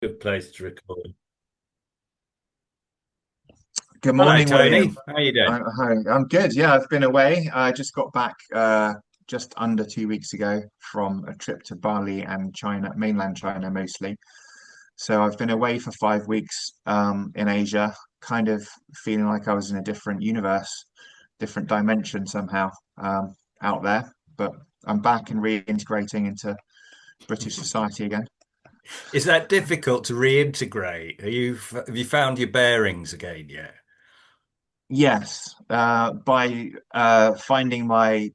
Good place to record. Good Hello, morning, Tony. William. How you doing? Hi, I'm good. Yeah, I've been away. I just got back just under 2 weeks ago from a trip to Bali and China, mainland China mostly. So I've been away for 5 weeks in Asia, kind of feeling like I was in a different universe, different dimension somehow out there. But I'm back and reintegrating into British society again. Is that difficult to reintegrate? Have you found your bearings again yet? Yes, by finding my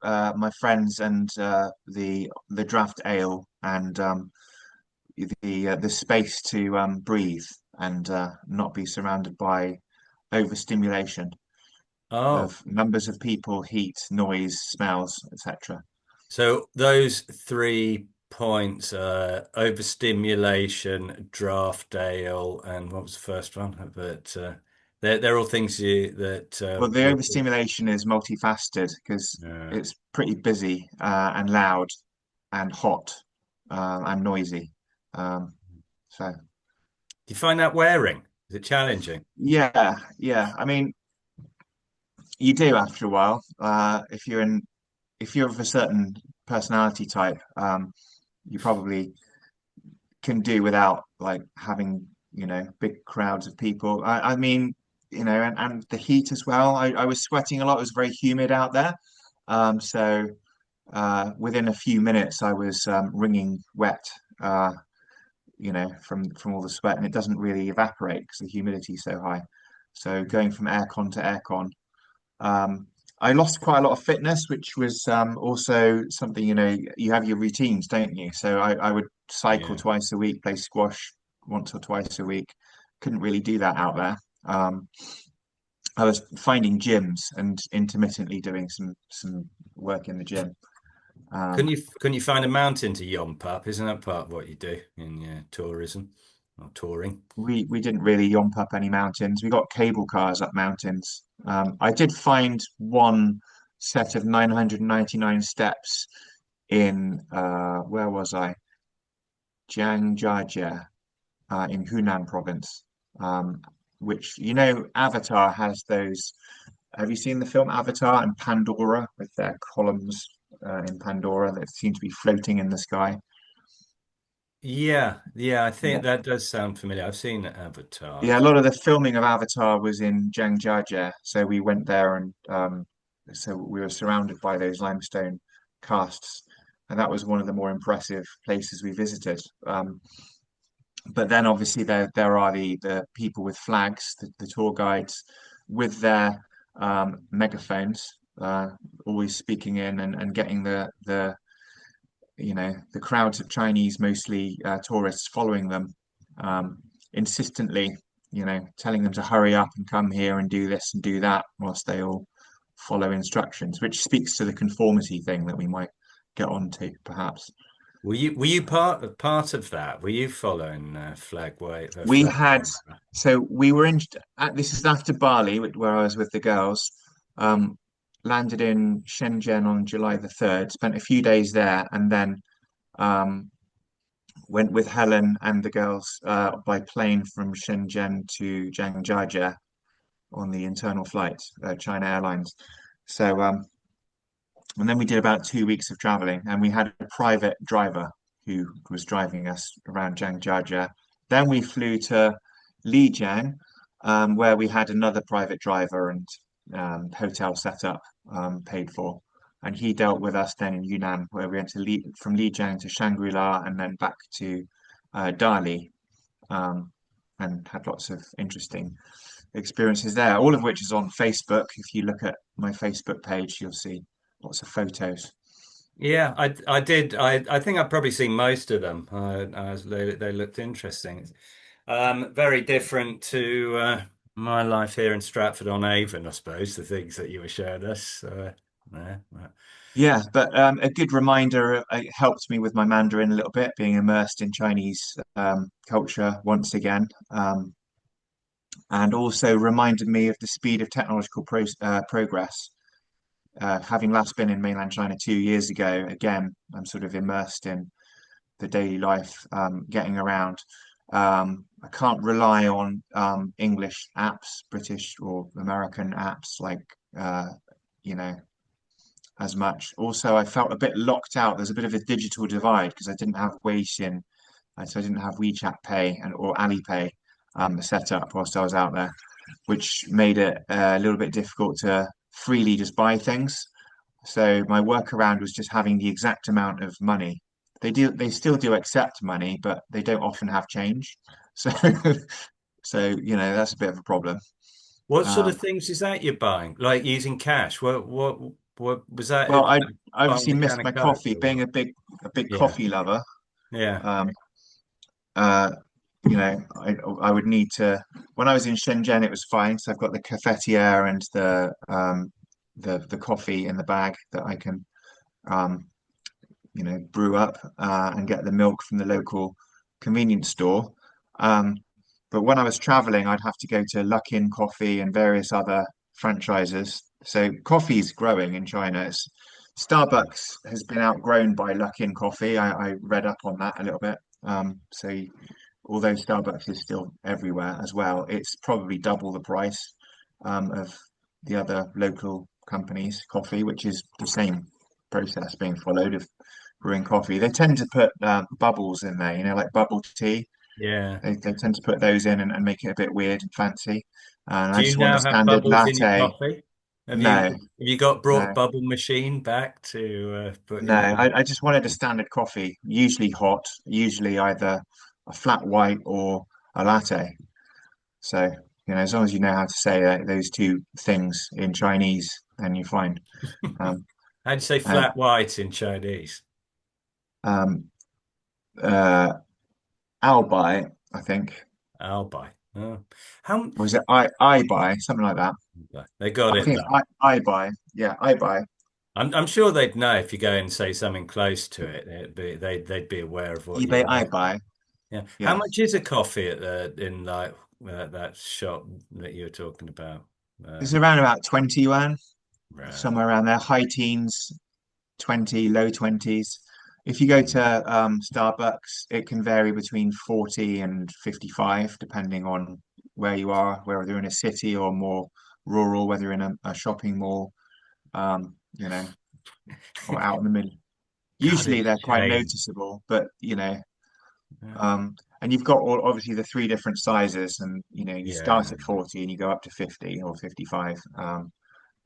friends and the draft ale and the space to breathe and not be surrounded by overstimulation Oh, of numbers of people, heat, noise, smells, etc. so those 3 points, overstimulation, draft ale, and what was the first one? But they're all things that Well, the will. overstimulation is multifaceted because Uh, it's pretty busy and loud and hot and noisy. So. do you find that wearing? Is it challenging? Yeah, yeah. I mean, you do after a while. If you're of a certain personality type, you probably can do without like having, big crowds of people. I mean, and the heat as well. I was sweating a lot. It was very humid out there. So within a few minutes, I was wringing wet. From all the sweat, and it doesn't really evaporate because the humidity is so high. So going from aircon to aircon. I lost quite a lot of fitness, which was also something, you have your routines, don't you? So I would cycle Yeah. twice a week, play squash once or twice a week. Couldn't really do that out there. I was finding gyms and intermittently doing some work in the gym. Um, Couldn't you find a mountain to yomp up? Isn't that part of what you do in tourism or touring? we didn't really yomp up any mountains. We got cable cars up mountains. I did find one set of 999 steps in where was I? Zhangjiajie in Yunnan province. Which Avatar has those. Have you seen the film Avatar and Pandora with their columns in Pandora that seem to be floating in the sky? Yeah, yeah, I think Yeah. that does sound familiar. I've seen Avatar. Yeah, a lot of the filming of Avatar was in Zhangjiajie, so we went there and so we were surrounded by those limestone casts, and that was one of the more impressive places we visited. But then obviously there are the people with flags, the tour guides with their megaphones, always speaking in and getting the crowds of Chinese, mostly tourists, following them insistently, telling them to hurry up and come here and do this and do that, whilst they all follow instructions, which speaks to the conformity thing that we might get onto, perhaps. Were you part of that? Were you following We flag? had, so we were in, this is after Bali, where I was with the girls. Um, Landed in Shenzhen on July the 3rd, spent a few days there, and then um, went with Helen and the girls by plane from Shenzhen to Zhangjiajie on the internal flight, China Airlines. So, and then we did about 2 weeks of traveling, and we had a private driver who was driving us around Zhangjiajie. Then we flew to Lijiang, where we had another private driver and hotel set up, paid for. And he dealt with us then in Yunnan, where we went from Lijiang to Shangri-La and then back to Dali, um, and had lots of interesting experiences there, all of which is on Facebook. If you look at my Facebook page, you'll see lots of photos. Yeah, I did. I think I've probably seen most of them. They looked interesting. Very different to my life here in Stratford-on-Avon, I suppose. The things that you were showing us. Yeah, Yeah, but a good reminder, it helped me with my Mandarin a little bit, being immersed in Chinese culture once again, and also reminded me of the speed of technological progress. Having last been in mainland China 2 years ago, again, I'm sort of immersed in the daily life, getting around. I can't rely on English apps, British or American apps, like uh, you know, as much. Also, I felt a bit locked out. There's a bit of a digital divide because I didn't have Weixin, so I didn't have WeChat Pay and or Alipay set up whilst I was out there, which made it a little bit difficult to freely just buy things. So my workaround was just having the exact amount of money. They still do accept money, but they don't often have change. So that's a bit of a problem. What sort Um, of things is that you're buying? Like using cash? What was that? well, I Buying obviously a can missed of my Coke coffee, or being what? a big Yeah, coffee lover. yeah. Um, uh, I would need to. When I was in Shenzhen, it was fine. So I've got the cafetiere and the coffee in the bag that I can um, brew up and get the milk from the local convenience store. Um, but when I was traveling, I'd have to go to Luckin Coffee and various other franchises. So coffee's growing in China. Starbucks has been outgrown by Luckin Coffee. I read up on that a little bit. So although Starbucks is still everywhere as well, it's probably double the price of the other local companies' coffee, which is the same process being followed of brewing coffee. They tend to put bubbles in there, like bubble tea. Yeah. They tend to put those in and make it a bit weird and fancy. And I Do you just want a now have standard bubbles in your latte. coffee? No, Have you got brought no, bubble machine back to put no. in? I just wanted a standard coffee, usually hot, usually either a flat white or a latte. So, as long as you know how to say those two things in Chinese, then you're fine. Um, How'd you say and flat white in Chinese? um, uh, I'll buy, I think. I'll buy. Oh. How Or is it I buy, something like that. they got I it think it's though. I buy. Yeah, I buy. I'm sure they'd know if you go and say something close to it. They'd be aware of what eBay, you're I at. buy. Yeah. How Yeah. much is a coffee at the in like that shop that you were talking about? It's Uh, around about 20 yuan, right. somewhere around there. High teens, 20, low 20s. If you go to Starbucks, it can vary between 40 and 55, depending on where you are, whether you're in a city or more rural, whether you're in a shopping mall, you know, or out in the middle. God, Usually it's they're a quite shame. noticeable, but Yeah. and you've got obviously the three different sizes, and you start Yeah. at 40 and you go up to 50 or 55.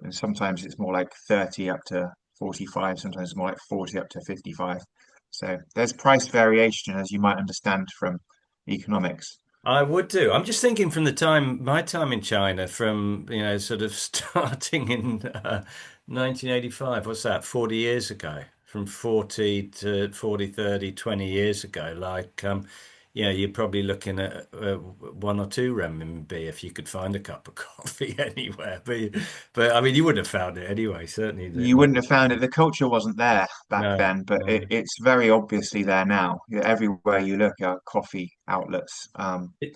And sometimes it's more like 30 up to 45, sometimes it's more like 40 up to 55. So there's price variation, as you might understand from economics. I would do. I'm just thinking from my time in China, from, sort of starting in 1985, what's that, 40 years ago, from 40 to 40, 30, 20 years ago. Like, you're probably looking at one or two renminbi if you could find a cup of coffee anywhere. But I mean, you wouldn't have found it anyway, certainly You not. wouldn't have found it. The culture wasn't there back No, then, but no. it's very obviously there now. Everywhere you look are coffee outlets.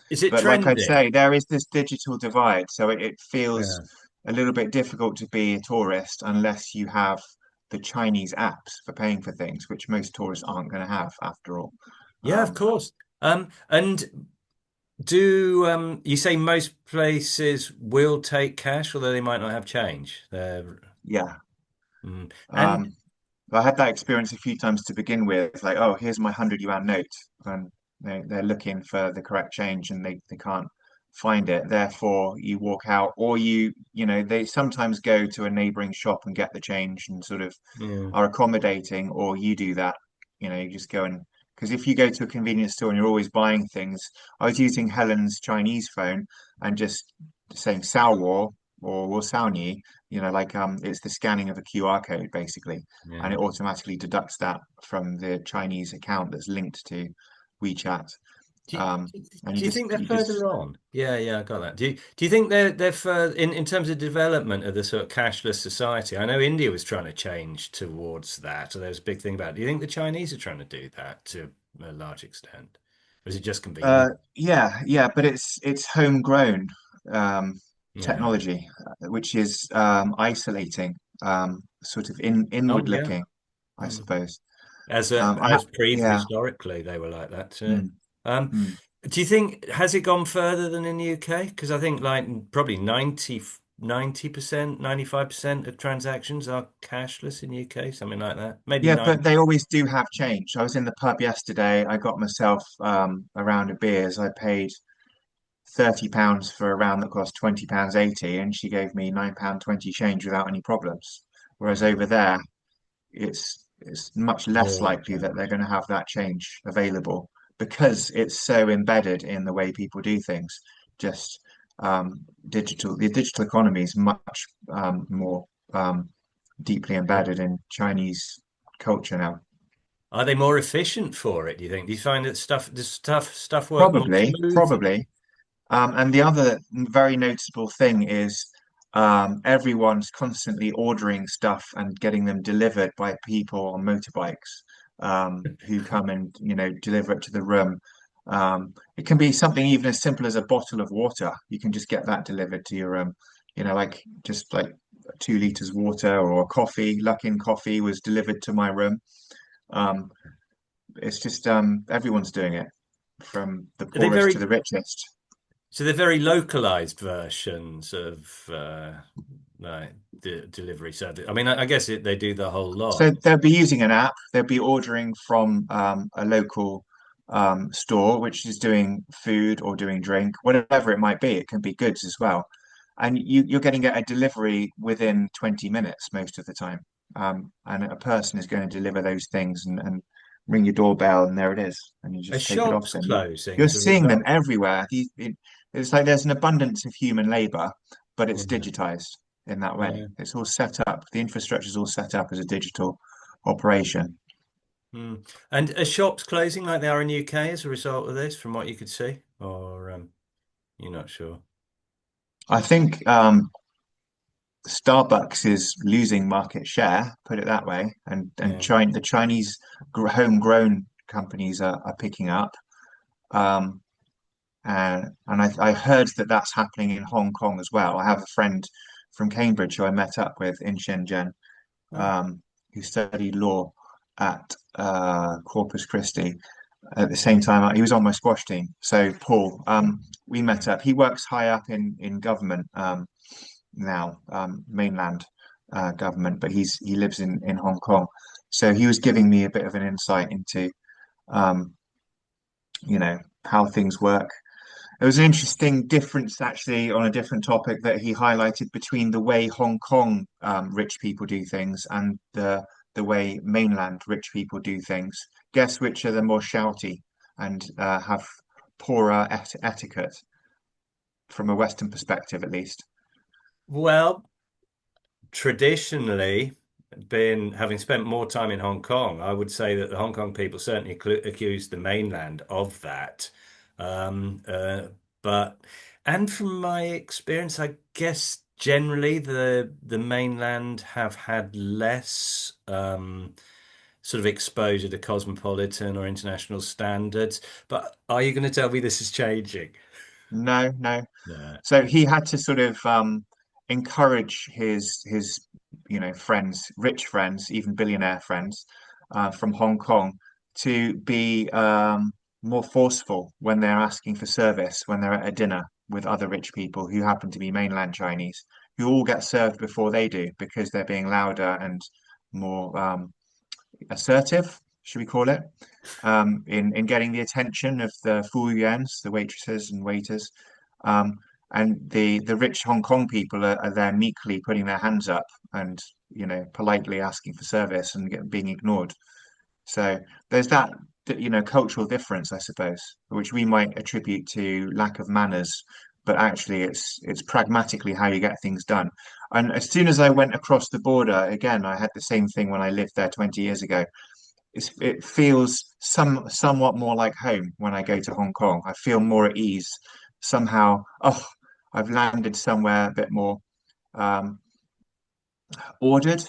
Is it But like I trending? say, there is this digital divide, so it feels Yeah. a little bit difficult to be a tourist unless you have the Chinese apps for paying for things, which most tourists aren't going to have after all. Yeah, of Um, course. And do you say most places will take cash, although they might not have change? yeah, And um, I had that experience a few times to begin with. Like, oh, here's my 100 yuan note, and they're looking for the correct change and they can't find it. Therefore, you walk out, or they sometimes go to a neighboring shop and get the change and sort of yeah, are accommodating, or you do that. You just go and because if you go to a convenience store and you're always buying things, I was using Helen's Chinese phone and just saying Sao or Wo Sao Ni, like it's the scanning of a QR code basically, and yeah. it automatically deducts that from the Chinese account that's linked to WeChat. Do you, Um, and do you think they're you just further on? Yeah, yeah, I got that. Do you think they're further in terms of development of the sort of cashless society? I know India was trying to change towards that, so there's a big thing about it. Do you think the Chinese are trying to do that to a large extent? Or is it just convenient? yeah, but it's homegrown um, Yeah. technology, which is isolating, sort of Oh, inward yeah. looking, I Mm. suppose. As Yeah, prehistorically, they were like that too. mm, Um, mm. Do you think has it gone further than in the UK? Because I think like probably 90%, 95% of transactions are cashless in the UK, something like that. Maybe Yeah, but 90. they always do have change. I was in the pub yesterday. I got myself a round of beers. I paid £30 for a round that cost £20.80, and she gave me £9.20 change without any problems. Whereas over Yeah. there, it's much less More likely that they're change. going to have that change available because it's so embedded in the way people do things. Just the digital economy is much more deeply Yeah. embedded in Chinese culture now. Are they more efficient for it, do you think? Do you find that stuff work more smoothly? Probably. And the other very noticeable thing is everyone's constantly ordering stuff and getting them delivered by people on motorbikes who come and deliver it to the room. It can be something even as simple as a bottle of water. You can just get that delivered to your room. Like just like 2 liters water or coffee. Luckin coffee was delivered to my room. Um, it's just everyone's doing it, from the Are they poorest to very the richest. so they're very localized versions of like delivery service. I mean, I guess they do the whole So lot. they'll be using an app. They'll be ordering from a local store, which is doing food or doing drink, whatever it might be. It can be goods as well. And you're getting a delivery within 20 minutes most of the time. And a person is going to deliver those things and ring your doorbell, and there it is. And you Are just take it off shops them. closing You're as a seeing them result? everywhere. It's like there's an abundance of human labor, but it's Yeah. digitized in that way. Yeah. It's all set up. The infrastructure is all set up as a digital operation. Hmm. And are shops closing like they are in the UK as a result of this, from what you could see? Or you're not sure? I think Starbucks is losing market share, put it that way, and Yeah. the Chinese homegrown companies are picking up. Um, and I heard that that's happening in Hong Kong as well. I have a friend from Cambridge who I met up with in Shenzhen, Oh, um, who studied law at Corpus Christi. At the same time, he was on my squash team. So Paul, we met mm. up. He works high up in government now, mainland government, but he lives in Hong Kong. So he was giving me a bit of an insight into um, how things work. There was an interesting difference actually on a different topic that he highlighted between the way Hong Kong rich people do things and the way mainland rich people do things. Guess which are the more shouty and have poorer etiquette from a Western perspective, at least. Well, traditionally, been having spent more time in Hong Kong, I would say that the Hong Kong people certainly accuse the mainland of that. Um, uh, but and from my experience, I guess generally the mainland have had less sort of exposure to cosmopolitan or international standards. But are you going to tell me this is changing? No, no. Yeah. So he had to sort of encourage his friends, rich friends, even billionaire friends from Hong Kong to be more forceful when they're asking for service, when they're at a dinner with other rich people who happen to be mainland Chinese, who all get served before they do because they're being louder and more assertive, should we call it, in getting the attention of the Fuyuans, the waitresses and waiters. Um, and the rich Hong Kong people are there meekly putting their hands up and politely asking for service and being ignored. So there's that cultural difference, I suppose, which we might attribute to lack of manners, but actually it's pragmatically how you get things done. And as soon as I went across the border, again, I had the same thing when I lived there 20 years ago. It feels somewhat more like home when I go to Hong Kong. I feel more at ease. Somehow, oh, I've landed somewhere a bit more um, ordered,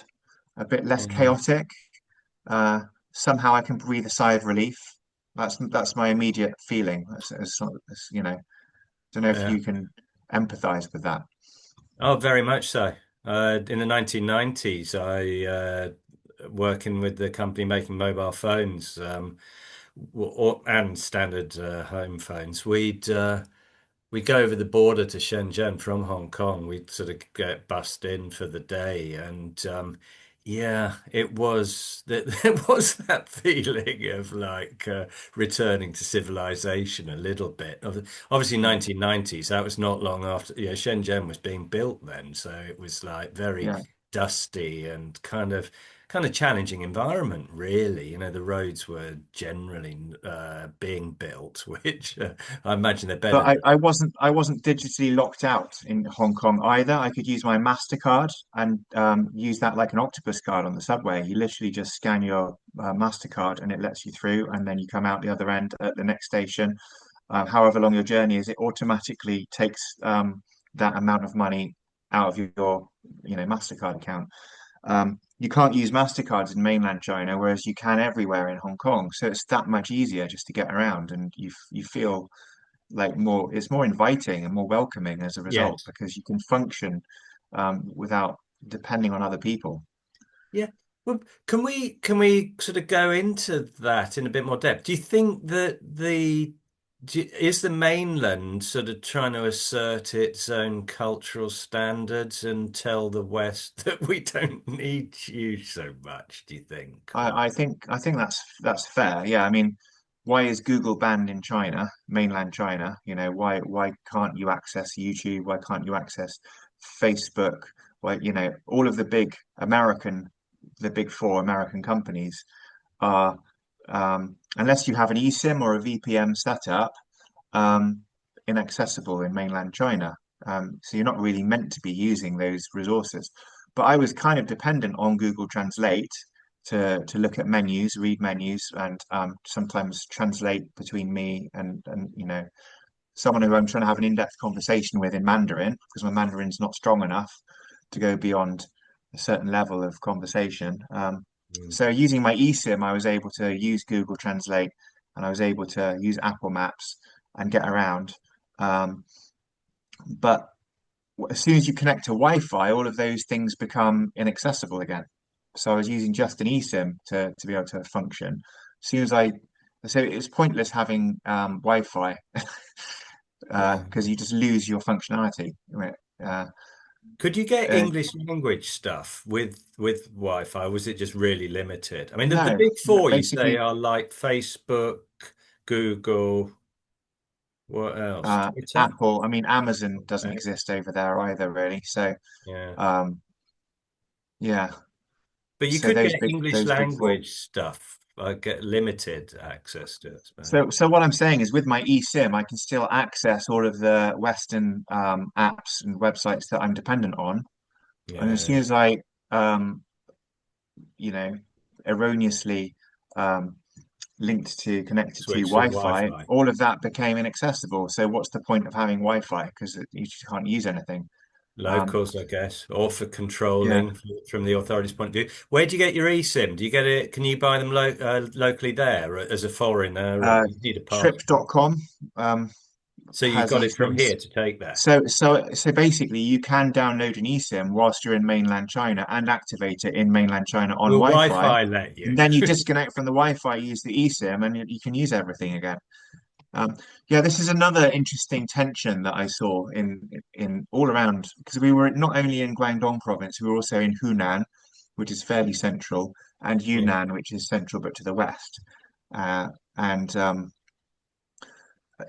a bit less Mm. chaotic. Uh, Somehow I can breathe a sigh of relief. That's my immediate feeling. Don't know if Yeah. you can empathize with that. Oh, very much so. In the 1990s, working with the company making mobile phones, and standard home phones. We'd go over the border to Shenzhen from Hong Kong. We'd sort of get bussed in for the day, and yeah, it was that there was that feeling of like returning to civilization a little bit. Obviously, Mm. 1990s. That was not long after. Yeah, Shenzhen was being built then, so it was like very Yeah. dusty and kind of challenging environment, really. The roads were generally being built, which I imagine they're But better. I wasn't digitally locked out in Hong Kong either. I could use my MasterCard and use that like an octopus card on the subway. You literally just scan your MasterCard and it lets you through, and then you come out the other end at the next station. However long your journey is, it automatically takes that amount of money out of your, MasterCard account. You can't use MasterCards in mainland China, whereas you can everywhere in Hong Kong. So it's that much easier just to get around, and you feel like it's more inviting and more welcoming as a result Yes. because you can function without depending on other people. Yeah. Well, can we sort of go into that in a bit more depth? Do you think that is the mainland sort of trying to assert its own cultural standards and tell the West that we don't need you so much, do you think? Or I think that's fair. Yeah, I mean, why is Google banned in China, mainland China? Why can't you access YouTube? Why can't you access Facebook? Why, all of the big four American companies are, unless you have an eSIM or a VPN setup, um, inaccessible in mainland China. So you're not really meant to be using those resources. But I was kind of dependent on Google Translate to look at menus, read menus, and sometimes translate between me and someone who I'm trying to have an in-depth conversation with in Mandarin, because my Mandarin's not strong enough to go beyond a certain level of conversation. Mm. So using my eSIM, I was able to use Google Translate, and I was able to use Apple Maps and get around. Um, but as soon as you connect to Wi-Fi, all of those things become inaccessible again. So I was using just an eSIM to be able to function. As soon as I, so it's pointless having Wi-Fi Yeah. because you just lose your functionality. Right? Uh, Could you get uh, English language stuff with Wi-Fi? Or was it just really limited? I mean, the no, big four you say basically, are like Facebook, Google, what else? Twitter? Apple. I mean, Amazon doesn't Okay. exist over there either, really. So Yeah. um, yeah, But you so could get English those big four. language stuff, like get limited access to it, I suppose. So what I'm saying is, with my eSIM, I can still access all of the Western apps and websites that I'm dependent on. And as Yeah. soon as I, um, you know, erroneously um, connected to Switch to Wi-Fi, Wi-Fi. all of that became inaccessible. So what's the point of having Wi-Fi? Because you just can't use anything. Um, Locals, I guess, or for yeah. controlling from the authorities' point of view. Where do you get your eSIM? Do you get it? Can you buy them locally there as a foreigner, or Uh, you need a passport? Trip.com um, So you has got it from eSIMs. here to take there. So basically, you can download an eSIM whilst you're in mainland China and activate it in mainland China on Will Wi-Fi. Wi-Fi let And you? then you disconnect from the Wi-Fi, use the eSIM, and you can use everything again. Um, yeah, this is another interesting tension that I saw in all around, because we were not only in Guangdong province, we were also in Hunan, which is fairly central, and Yeah. Yunnan, which is central but to the west. Uh, and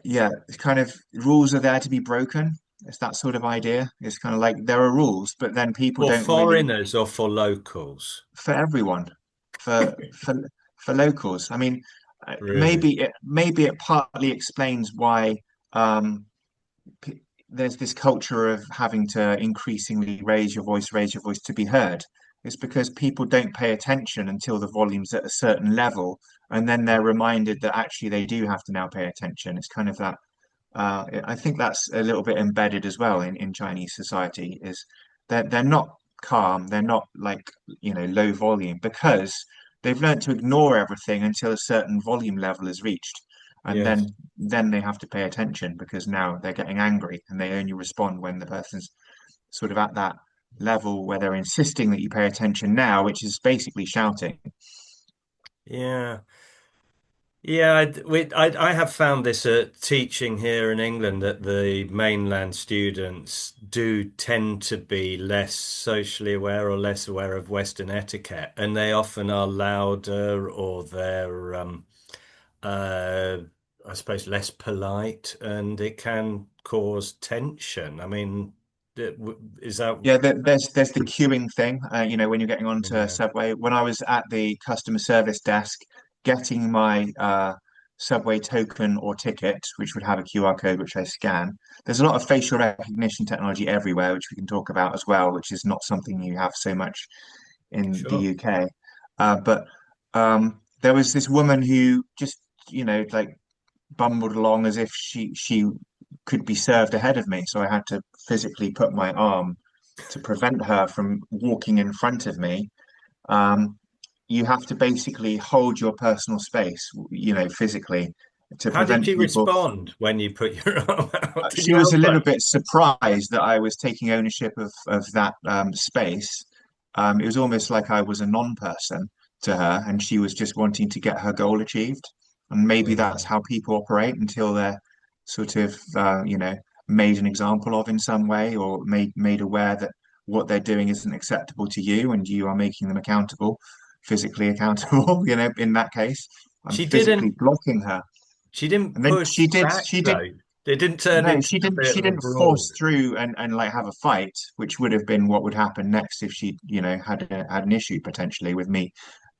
yeah, it's kind of rules are there to be broken. It's that sort of idea. It's kind of like there are rules, but then people For don't really, foreigners or for locals? for everyone, for for for locals. I mean, Really? maybe it partly explains why um, there's this culture of having to increasingly raise your voice to be heard. It's because people don't pay attention until the volume's at a certain level, and then they're reminded that actually they do have to now pay attention. It's kind of that I think that's a little bit embedded as well in Chinese society is that they're not calm, they're not like low volume because they've learned to ignore everything until a certain volume level is reached, and Yes. then they have to pay attention because now they're getting angry and they only respond when the person's sort of at that level where they're insisting that you pay attention now, which is basically shouting. Yeah. Yeah, I have found this teaching here in England that the mainland students do tend to be less socially aware or less aware of Western etiquette, and they often are louder or they're, uh, I suppose, less polite, and it can cause tension. I mean, is that, Yeah, there's the queuing thing. When you're getting onto a yeah, subway. When I was at the customer service desk, getting my subway token or ticket, which would have a QR code which I scan. There's a lot of facial recognition technology everywhere, which we can talk about as well, which is not something you have so much in the sure. UK. But there was this woman who just, like bumbled along as if she could be served ahead of me. So I had to physically put my arm to prevent her from walking in front of me. Um, you have to basically hold your personal space, physically to How did prevent you people. respond when you put your arm out? Did She you was a help little her? bit surprised that I was taking ownership of that space. It was almost like I was a non-person to her, and she was just wanting to get her goal achieved. And maybe that's how people operate until they're sort of, made an example of in some way, or made aware that what they're doing isn't acceptable to you, and you are making them accountable, physically accountable. In that case, I'm She physically didn't. blocking her, She didn't and then push back she did though. It didn't turn no, into she a didn't. bit She of a didn't brawl. force through and like have a fight, which would have been what would happen next if she, had an issue potentially with me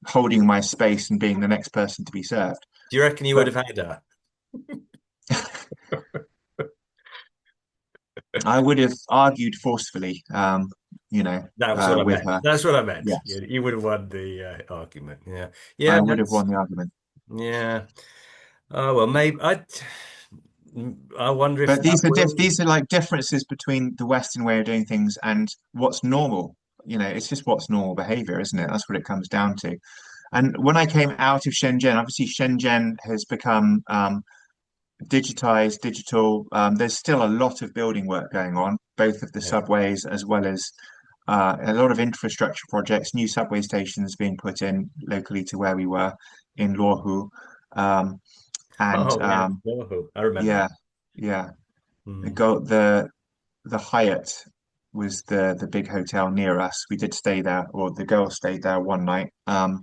holding my space and being the next person to be served. Do you reckon you would But have had her? I would have argued forcefully, That was what I with meant. her. That's what I meant. Yes, You would have won the argument. Yeah. Yeah, I would have that's won the argument. yeah. Oh well, maybe I wonder if But that will. these are like differences between the Western way of doing things and what's normal. It's just what's normal behavior, isn't it? That's what it comes down to. And when I came out of Shenzhen, obviously Shenzhen has become digitized, digital. There's still a lot of building work going on, both of the Yeah. subways as well as a lot of infrastructure projects, new subway stations being put in locally to where we were in Luohu. Um, and Oh yeah. Oh, I remember yeah, that. yeah, the Hmm. go the Hyatt was the big hotel near us. We did stay there, or the girls stayed there one night. Right.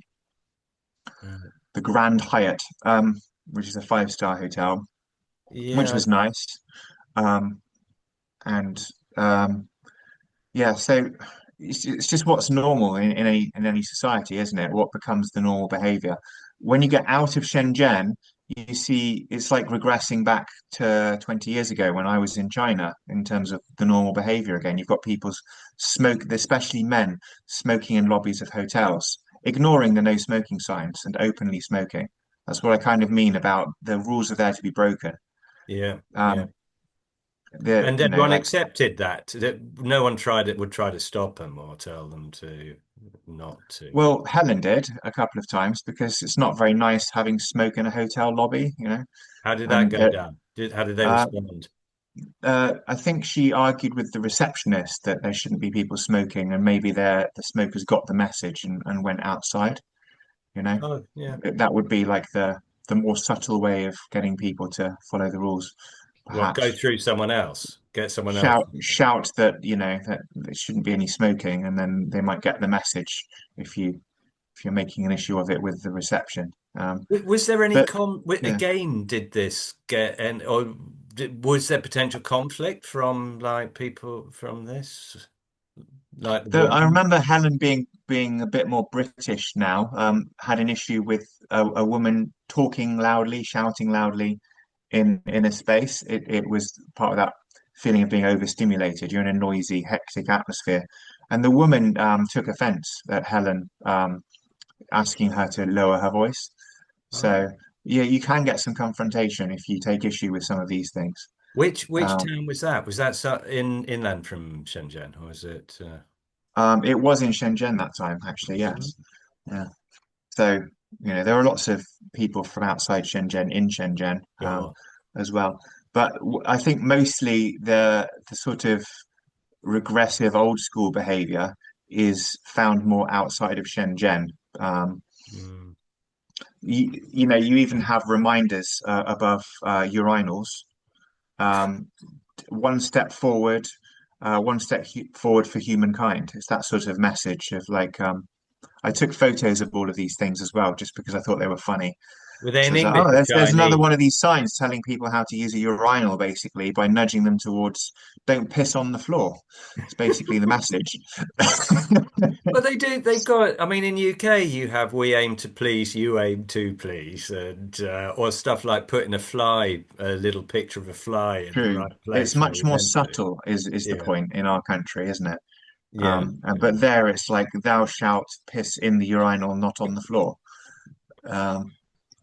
The Grand Hyatt, which is a five-star hotel, which Yeah. was nice. Um, and Yeah, so it's just what's normal in any society, isn't it? What becomes the normal behavior. When you get out of Shenzhen, you see it's like regressing back to 20 years ago when I was in China in terms of the normal behavior again. You've got people smoke, especially men, smoking in lobbies of hotels, ignoring the no smoking signs and openly smoking. That's what I kind of mean about the rules are there to be broken. Yeah. Yeah. Um, the And everyone like accepted that. No one would try to stop them or tell them to not to. Well, Helen did a couple of times because it's not very nice having smoke in a hotel lobby. How did that And go down? How did they uh, respond? I think she argued with the receptionist that there shouldn't be people smoking, and maybe the smokers got the message and went outside. You know, Oh, yeah. that would be like the more subtle way of getting people to follow the rules, What, go perhaps. through someone else? Get someone else. Shout that that there shouldn't be any smoking, and then they might get the message if you're making an issue of it with the reception. Was there any But yeah, again, did this get and or was there potential conflict from like people from this? Like the I woman? remember Helen being a bit more British now. Had an issue with a woman talking loudly, shouting loudly in a space. It was part of that feeling of being overstimulated. You're in a noisy, hectic atmosphere, and the woman took offence at Helen asking her to lower her voice. So Oh. yeah, you can get some confrontation if you take issue with some of these things. Which Um, town was that? Was that in inland from Shenzhen, or was it? it was in Shenzhen that time, actually. Mhm. Yes. Yeah. So, there are lots of people from outside Shenzhen in Shenzhen Sure. as well. But I think mostly the sort of regressive old school behavior is found more outside of Shenzhen. Um, Mm. you know, you even have reminders above urinals. Um, one step forward, one step forward for humankind. It's that sort of message of like, I took photos of all of these things as well, just because I thought they were funny. Were they So in it's like, English oh, or there's another Chinese? one of these signs telling people how to use a urinal, basically by nudging them towards don't piss on the floor. It's basically the message. Well, they do. They've got. I mean, in UK, you have "We aim to please, you aim to please," and or stuff like putting a little picture of a fly in the True. right It's place where much you're more meant to. subtle, is the Yeah, point in our country, isn't it? yeah, But yeah. there it's like thou shalt piss in the urinal, not on the floor. Um,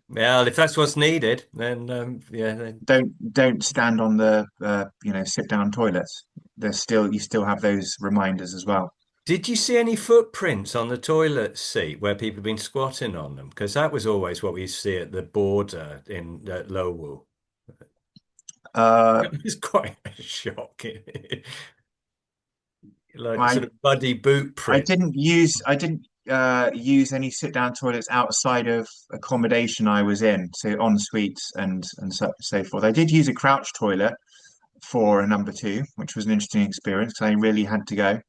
Well, if that's what's needed, then yeah. Then. don't stand on the you know, sit down toilets. There's still you still have those reminders as well. Did you see any footprints on the toilet seat where people have been squatting on them? Because that was always what we used to see at the border in Lowell. Uh, It was quite a shock. Like I sort of muddy boot print. I didn't use any sit down toilets outside of accommodation I was in, so en suites and so forth. I did use a crouch toilet for a number two, which was an interesting experience because I really had to go.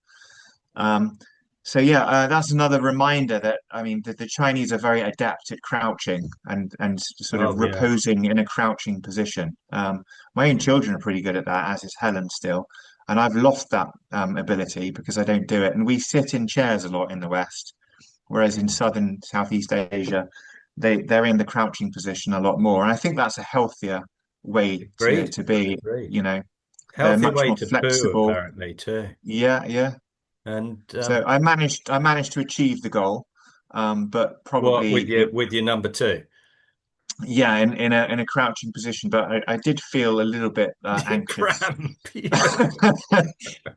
Um, so yeah, that's another reminder that I mean the Chinese are very adept at crouching and sort of Oh yeah. reposing in a crouching position. My own children are pretty good at that, as is Helen still, and I've lost that ability because I don't do it. And we sit in chairs a lot in the West, whereas in southern Southeast Asia, they're in the crouching position a lot more. And I think that's a healthier way Agreed. to be. Agreed. You know, they're Healthy much way more to poo, flexible. apparently, too. Yeah, yeah. And So I managed to achieve the goal, but what probably it, with your number two? yeah, in a crouching position. But I did feel a little bit anxious Cramp. Yeah.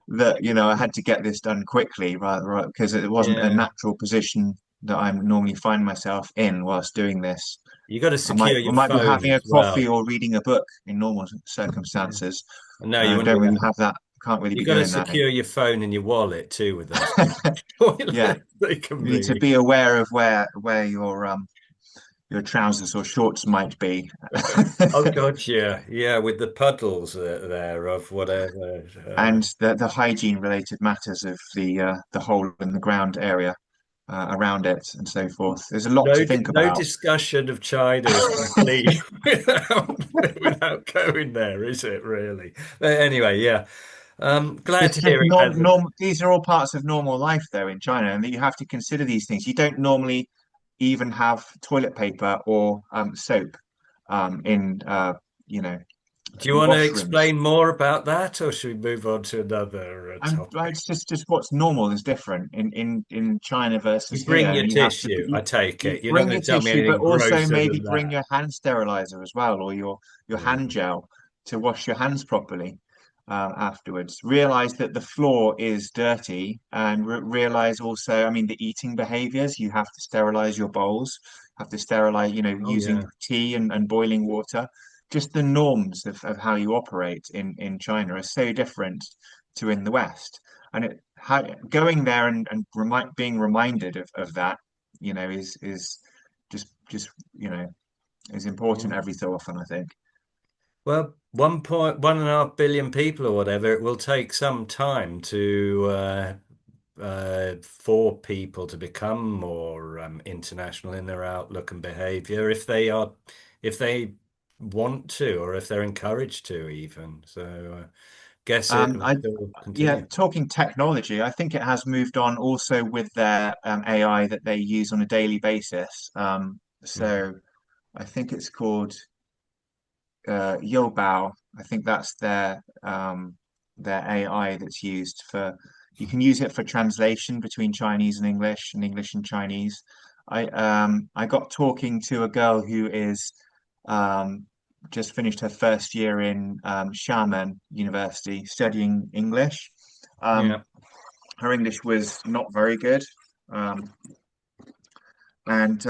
that you know I had to get this done quickly, rather because it wasn't a Yeah. natural position that I normally find myself in whilst doing this. You got to secure I your might be phone having a as coffee well. or reading a book in normal Yeah. circumstances. No, you want Don't to really have that. Can't really you be got to doing that. secure your phone and your wallet too with those Yeah, toilets. They can you need to be. be aware of where your trousers or shorts might be. Oh God, yeah, yeah, with the puddles there of whatever. And the hygiene related matters of the hole in the ground area around it and so forth. There's a lot to think No about. discussion of China is complete without going there, is it really? But anyway, yeah. Glad It's to just hear it hasn't. these are all parts of normal life though in China, and that you have to consider these things. You don't normally even have toilet paper or soap in you know, Do you want to washrooms. explain more about that, or should we move on to another And topic? it's just what's normal is different in China You versus here, bring your and you have to tissue, I take you it. You're not bring going your to tell me tissue, but anything also grosser maybe than bring that. your hand sterilizer as well, or your Yeah. hand gel to wash your hands properly afterwards. Realize that the floor is dirty, and realize also, I mean, the eating behaviors. You have to sterilize your bowls, have to sterilize, you know, Oh using yeah. tea and boiling water. Just the norms of how you operate in China are so different to in the West. And going there and being reminded of that, you know, is just you know is important Yeah. every so often, I think. Well, 1.1.5 billion people or whatever, it will take some time to for people to become more international in their outlook and behavior if they want to or if they're encouraged to even. So guess it will I still Yeah, continue. talking technology, I think it has moved on also with their AI that they use on a daily basis. Mm. So I think it's called Yobao. I think that's their AI that's used for. You can use it for translation between Chinese and English and Chinese. I got talking to a girl who is um, just finished her first year in Xiamen University studying English. Um, Yeah. her English was not very good, um, and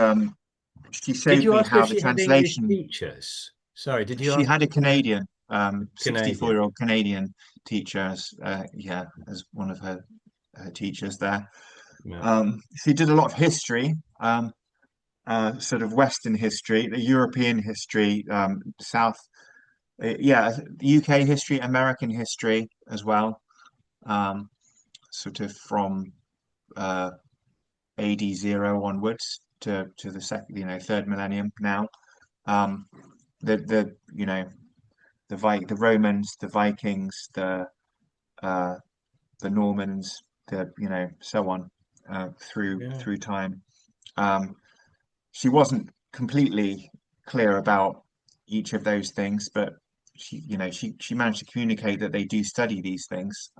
she Did showed you me ask her how if the she had English translation. teachers? Sorry, did you She ask had a if she had Canadian, Canadian? 64-year-old Canadian teacher, yeah, as one of her teachers there. Yeah. She did a lot of history, sort of Western history, the European history, South, yeah, UK history, American history as well, um, sort of from AD zero onwards to the second, third millennium now. Um, the the Romans, the Vikings, uh, the Normans, so on Yeah. through time. Um, she wasn't completely clear about each of those things, but she managed to communicate that they do study these things.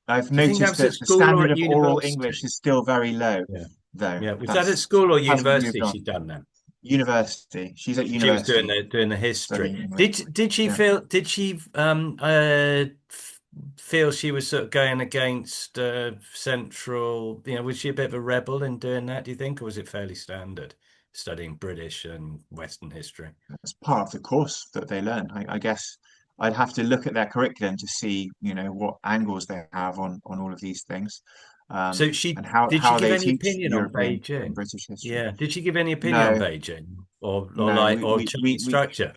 I've Do you think that noticed was at that the school or standard at of oral English university? is still very low, Yeah. though. Yeah. Was that at That's school or hasn't university moved on. she'd done that? University. She's at She was university doing the history. studying English. Yeah. Did she feel she was sort of going against central, was she a bit of a rebel in doing that, do you think, or was it fairly standard studying British and Western history? It's part of the course that they learn. I guess I'd have to look at their curriculum to see, what angles they have on all of these things, So and she how did she how give they any teach opinion on European and Beijing? British history. Yeah. Did she give any opinion on No, Beijing or no, like or Chinese structure?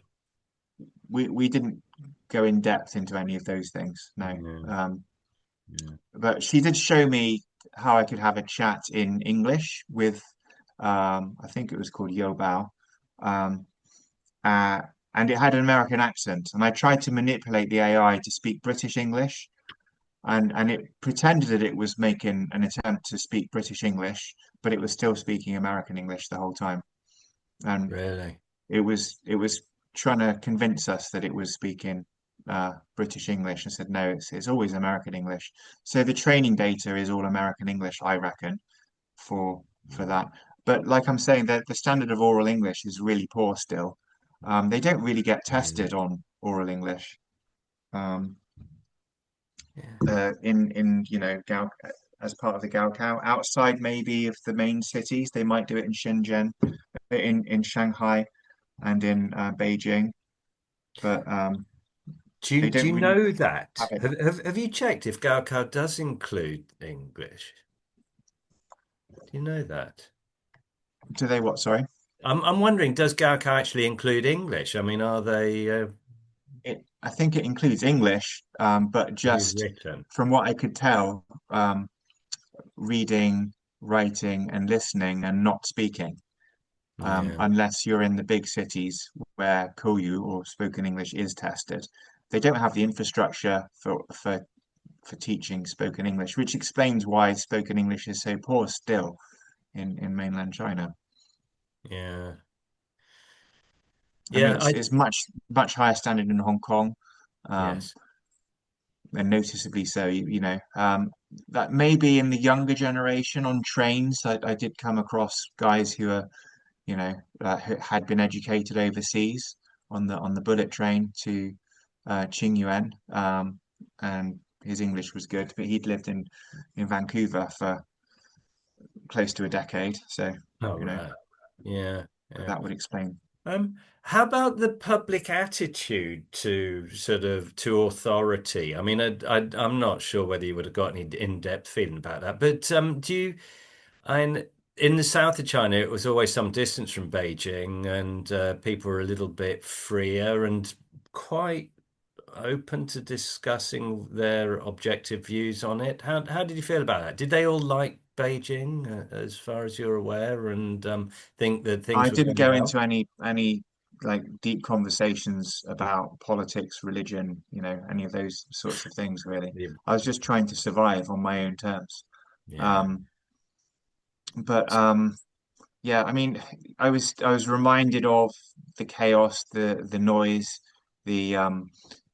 we didn't go in depth into any of those things. No, Yeah. Yeah. but she did show me how I could have a chat in English with, I think it was called Yobao. Um, uh, and it had an American accent. And I tried to manipulate the AI to speak British English, and it pretended that it was making an attempt to speak British English, but it was still speaking American English the whole time. And Really? it was trying to convince us that it was speaking British English, and said no, it's always American English. So the training data is all American English, I reckon, for that. But like I'm saying, the standard of oral English is really poor still. They don't really get tested Really? on oral English. Um, Yeah. in as part of the Gaokao, outside maybe of the main cities, they might do it in Shenzhen, in Shanghai, and in Beijing, but they Do don't you really know have that? it. Have you checked if Gaokao does include English? Do you know that? Do they what? Sorry. I'm wondering, does Gaokao actually include English? I mean, are they I think it includes English, but is it just written? from what I could tell, reading, writing, and listening, and not speaking, Yeah, unless you're in the big cities where Koyu or spoken English is tested. They don't have the infrastructure for teaching spoken English, which explains why spoken English is so poor still in mainland China. yeah, I mean, yeah. it's much higher standard in Hong Kong, um, Yes. and noticeably so. That maybe in the younger generation on trains, I did come across guys who are, who had been educated overseas on the bullet train to Qingyuan, and his English was good, but he'd lived in Vancouver for close to a decade, so Oh, you know right. Yeah, yeah. that would explain. How about the public attitude to authority? I mean, I'm not sure whether you would have got any in-depth feeling about that, but do you? And in the south of China, it was always some distance from Beijing, and people were a little bit freer and quite open to discussing their objective views on it. How did you feel about that? Did they all like Beijing, as far as you're aware, and think that I things were didn't going go well? into any like deep conversations about politics, religion, any of those sorts of things really. Yeah, I was just trying to survive on my own terms. yeah. Um, but yeah, I mean, I was reminded of the chaos, the noise, the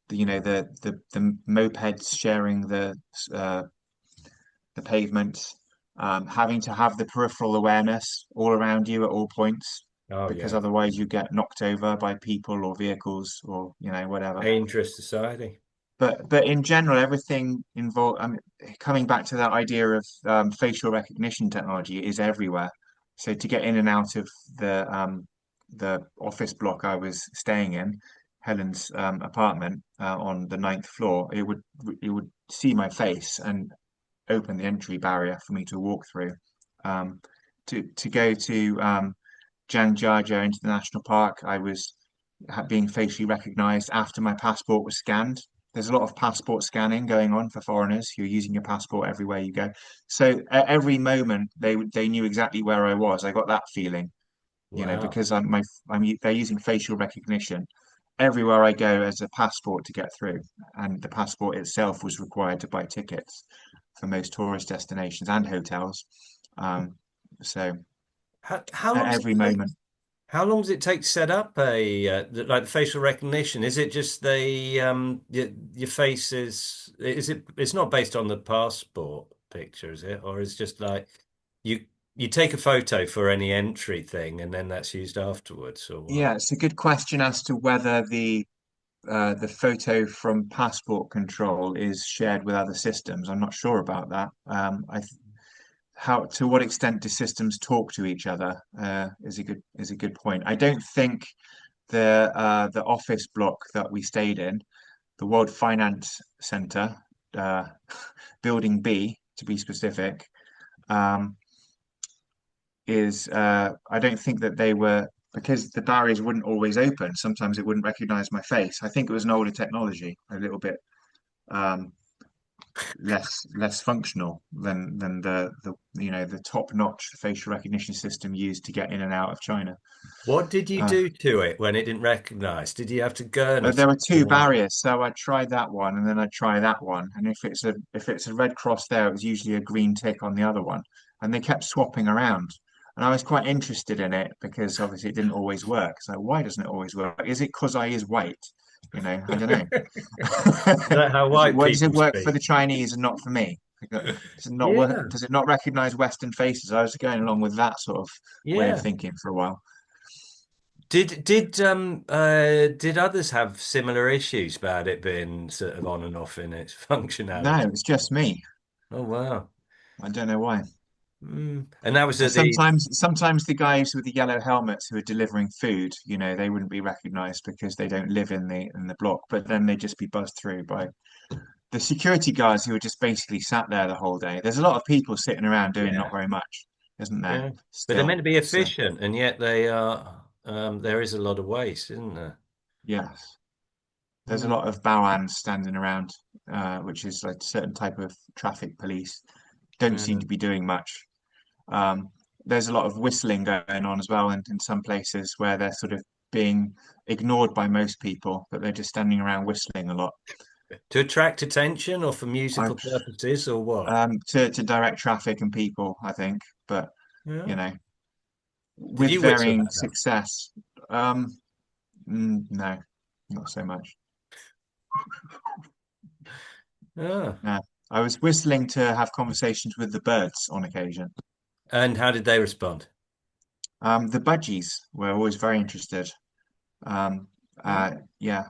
the mopeds sharing uh, the pavement, having to have the peripheral awareness all around you at all points, Oh, because yeah. otherwise you get knocked over by people or vehicles or whatever. Dangerous society. But in general, everything involved. I mean, coming back to that idea of facial recognition technology is everywhere. So to get in and out of the office block I was staying in, Helen's apartment on the ninth floor, it would see my face and open the entry barrier for me to walk through. Um, to go to Zhangjiajie into the national park, I was being facially recognized after my passport was scanned. There's a lot of passport scanning going on for foreigners. You're using your passport everywhere you go. So at every moment, they knew exactly where I was. I got that feeling, Wow. because they're using facial recognition everywhere I go as a passport to get through, and the passport itself was required to buy tickets for most tourist destinations and hotels. Um, so How at long does every it take? moment. How long does it take to set up like the facial recognition? Is it just your face is it it's not based on the passport picture, is it? Or is just like you you take a photo for any entry thing and then that's used afterwards or what? Yeah, it's a good question as to whether the photo from passport control is shared with other systems. I'm not sure about that. How to what extent do systems talk to each other is a good point. I don't think the office block that we stayed in, the World Finance Center, uh, Building B to be specific, um, is I don't think that they were, because the barriers wouldn't always open. Sometimes it wouldn't recognize my face. I think it was an older technology, a little bit um, less functional than the top-notch facial recognition system used to get in and out of China. What did you Uh, do to it when it didn't recognize? Did you have to gurn it there were two or barriers, so I tried that one, and then I try that one, and if it's a red cross there, it was usually a green tick on the other one, and they kept swapping around. And I was quite interested in it because obviously it didn't always work. So why doesn't it always work? Is it because I is white? I don't know. is that how white Why does it people work for speak? the Chinese and not for me? Does it not work? Yeah, Does it not recognize Western faces? I was going along with that sort of way of yeah. thinking for a while. Did others have similar issues about it being sort of on and off in its No, functionality? it's just me. Oh wow. I don't know why. And that was at the Sometimes the guys with the yellow helmets who are delivering food, they wouldn't be recognized because they don't live in the block, but then they'd just be buzzed through by the security guards who are just basically sat there the whole day. There's a lot of people sitting around doing not yeah, very much, isn't there? yeah. But they're meant Still. to be So, efficient, and yet they are there is a lot of waste, isn't there? yes. There's a Mm, lot of bowans standing around, which is like a certain type of traffic police. Don't seem yeah. to be doing much. Um, there's a lot of whistling going on as well, and in some places where they're sort of being ignored by most people, but they're just standing around whistling a lot. To attract attention or for I musical purposes or what? to direct traffic and people, I think, but you Yeah. know, Did with you whistle varying at them? success. Um, no, not so much. Ah. No, I was whistling to have conversations with the birds on occasion. And how did they respond? The budgies were always very interested. Um, Oh. yeah.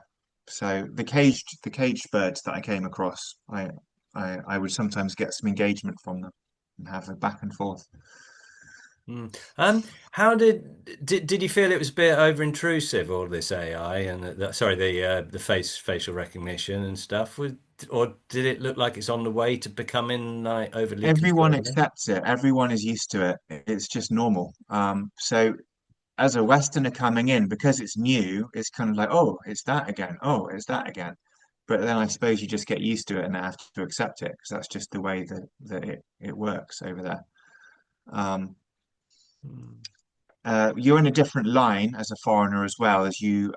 So the caged birds that I came across, I would sometimes get some engagement from them and have a back and forth. Mm. How did you feel it was a bit over intrusive, all this AI and sorry, the facial recognition and stuff? Or did it look like it's on the way to becoming like overly Everyone controlling? accepts it. Everyone is used to it. It's just normal. So as a Westerner coming in, because it's new, it's kind of like, oh, it's that again. Oh, it's that again. But then I suppose you just get used to it and have to accept it because that's just the way that it works over there. Um, Mm. you're in a different line as a foreigner as well as you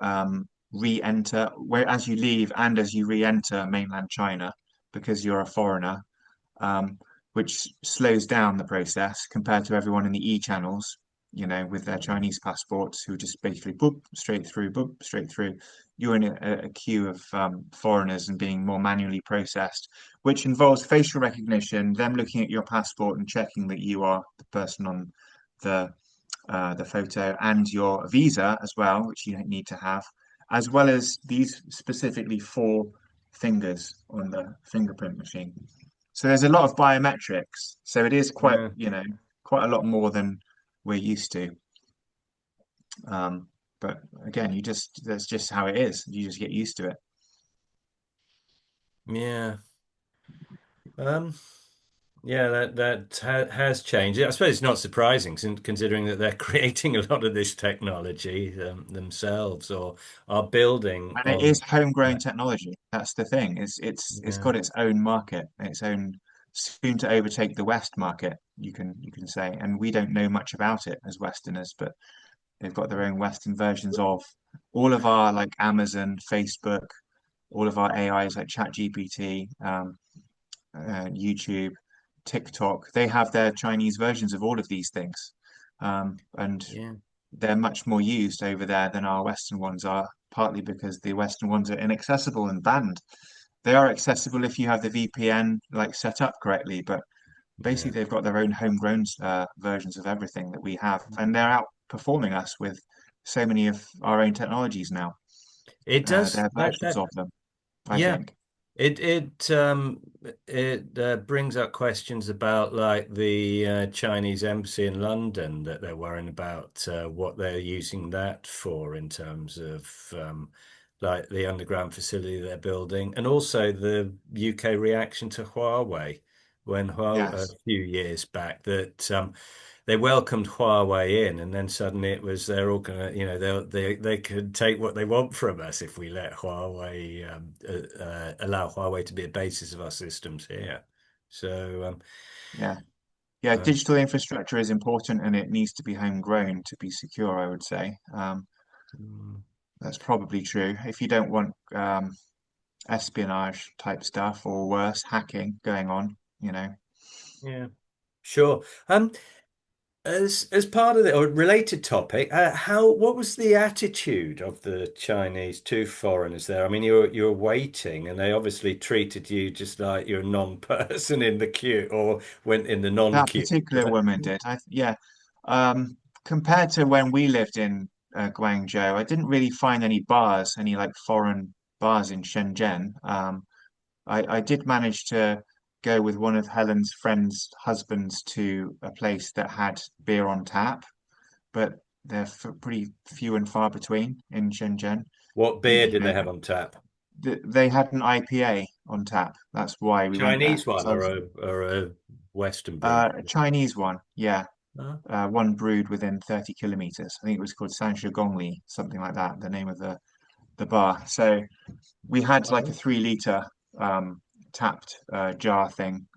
re-enter, where as you leave and as you re-enter mainland China because you're a foreigner, um, which slows down the process compared to everyone in the e-channels, with their Chinese passports who just basically boop, straight through. You're in a queue of foreigners and being more manually processed, which involves facial recognition, them looking at your passport and checking that you are the person on the the photo and your visa as well, which you need to have, as well as these specifically four fingers on the fingerprint machine. So there's a lot of biometrics. So it is quite, Yeah. quite a lot more than we're used to. Um, but again, that's just how it is. You just get used to it. Yeah. Um, Yeah, that has changed. I suppose it's not surprising considering that they're creating a lot of this technology themselves or are building And it on. is homegrown Yeah, technology. That's the thing. It's yeah, got its own market, its own soon to overtake the West market, you can say. And we don't know much about it as Westerners, but they've got their own Western versions of all of our like Amazon, Facebook, all of our AIs like ChatGPT, YouTube, TikTok. They have their Chinese versions of all of these things, and yeah, they're much more used over there than our Western ones are. Partly because the Western ones are inaccessible and banned. They are accessible if you have the VPN like set up correctly, but basically yeah. they've got their own homegrown versions of everything that we have, and they're outperforming us with so many of our own technologies now. It does They're that versions that of them, I yeah. think. It brings up questions about like the Chinese embassy in London that they're worrying about what they're using that for in terms of like the underground facility they're building, and also the UK reaction to Huawei when Huawei, a Yes. few years back that they welcomed Huawei in, and then suddenly it was they're all gonna, they could take what they want from us if we let Huawei allow Huawei to be a basis of our systems here. So Yeah. Yeah, uh, digital infrastructure is important and it needs to be homegrown to be secure, I would say. mm, That's probably true. If you don't want espionage type stuff or worse, hacking going on. yeah, sure. As part of the or related topic, how what was the attitude of the Chinese to foreigners there? I mean, you were waiting, and they obviously treated you just like you're a non-person in the queue, or went in the That non-queue. particular woman did. Yeah. Compared to when we lived in Guangzhou, I didn't really find any bars, any like foreign bars in Shenzhen. I did manage to go with one of Helen's friends' husbands to a place that had beer on tap, but they're pretty few and far between in Shenzhen. What You, beer you did they know, have on tap? they had an IPA on tap. That's why we went there. Chinese one So I or was, a Western brew? a Chinese one, yeah. Huh? One brewed within 30 kilometers. I think it was called Gongli, something like that, the name of the bar. So we had like a Oh, 3 liter tapped jar thing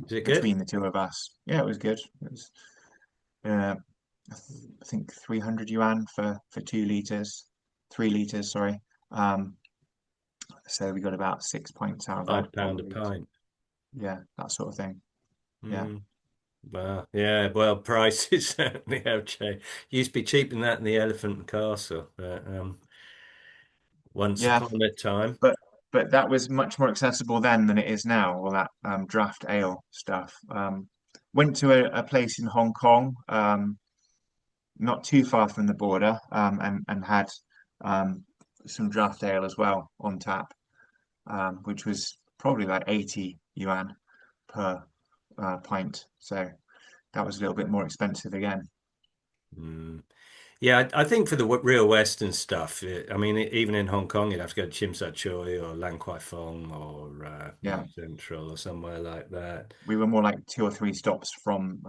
is it good? between the two of us. Yeah, it was good. It was, uh, I think 300 yuan for 2 liters, 3 liters, sorry. Um, so we got about 6 pints out of that, £5 a probably. pint. Yeah, that sort of thing. Yeah. Mm. Well, yeah, well, prices certainly have changed. Used to be cheaper than that in the Elephant and Castle, but once Yeah, upon a time. but that was much more accessible then than it is now, all that draft ale stuff. Went to a place in Hong Kong, not too far from the border, and had um, some draft ale as well on tap, which was probably like 80 yuan per pint. So that was a little bit more expensive again. Mm. Yeah, I think for the real Western stuff, I mean, even in Hong Kong, you'd have to go to Tsim Sha Tsui or Lan Kwai Fong or Yeah, Mount Central or somewhere like that. we were more like 2 or 3 stops from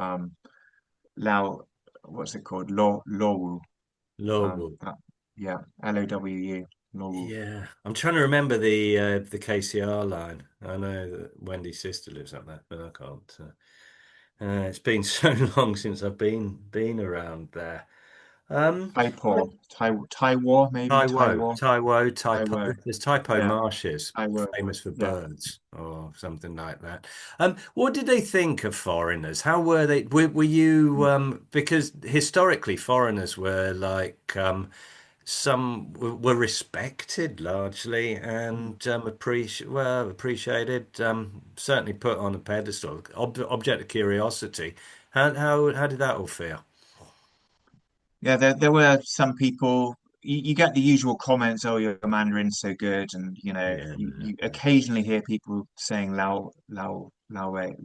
Lao, what's it called? Lowu. Lowu. That, yeah, Lowu, Lowu. Yeah, I'm trying to remember the KCR line. I know that Wendy's sister lives up there, but I can't. It's been so long since I've been around there. Um, Taipo, Taiwo, maybe Taiwo, Taipo. Taiwo. There's Taipo Yeah, marshes, Taiwo. famous for Yeah. birds or something like that. What did they think of foreigners? How were they? Were you because historically foreigners were like some were respected largely and appreciated, certainly put on a pedestal, object of curiosity. How did that all feel? Yeah, there were some people. You get the usual comments, "Oh, your Mandarin's so good," and Yeah, you occasionally hear people saying "Lao Wei,"